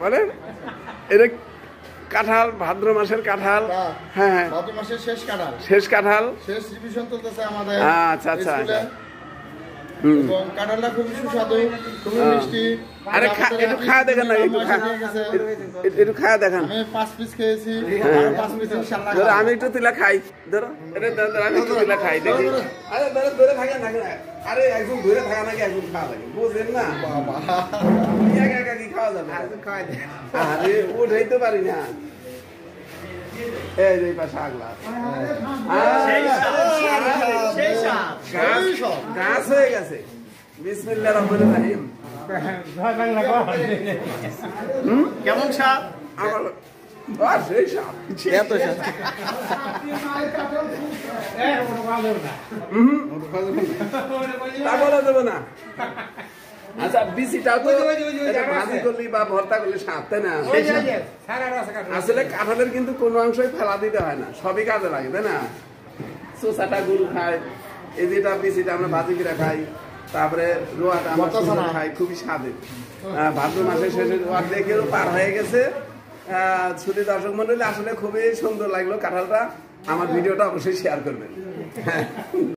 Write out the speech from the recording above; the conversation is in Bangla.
বলেন এটা কাঁঠাল, ভাদ্র মাসের কাঁঠাল। হ্যাঁ হ্যাঁ, ভাদ্র মাসের শেষ কাঁঠাল, শেষ কাঁঠাল, শেষ রিভিশন চলতেছে আমাদের। আচ্ছা আচ্ছা আচ্ছা। এবং কাঁঠালটা খুবই সুস্বাদু, খুবই মিষ্টি। আরে একটু খাওয়া দেখেন না, একটু খাওয়া দেখেন। আমি 5 পিস খেয়েছি, আর 5 পিস ইনশাআল্লাহ। ধরো আমি একটু তুলা খাই, ধরো এটা ধরো আমি একটু তুলা খাই দেখি। আরে ধরে ধরে থাকেন না, আরে একদম ধরে থাকা নাকি একদম খাওয়া লাগে, বুঝলেন না? বাবা একা একা কি খাওয়া যাবে? আরে উঠাইতে পারি না। এই যে পাশে আগলা গাছ হয়ে গেছে। বিসমিল্লাহির রহমানির রহিম। কেমন স্বাদ? আমার সেই সাপ, এত স্বাদ। তা বলা যাবে না। আচ্ছা বিচিটাও তো ভাজি করলি বা ভর্তা করলি স্বাদ, তাই না? আসলে কাঁঠালের কিন্তু কোনো অংশই ফেলা দিতে হয় না, সবই কাজে লাগে, তাই না? চোষাটা গরু খায়, এই যেটা বিচিটা আমরা ভাজি করে খাই, তারপরে রোয়াটা আমরা খাই, খুবই স্বাদের। ভাদ্র মাসের শেষে অর্ধেকেরও পার হয়ে গেছে। ছুটি দর্শক মন্ডলী, আসলে খুবই সুন্দর লাগলো কাঁঠালটা। আমার ভিডিওটা অবশ্যই শেয়ার করবেন।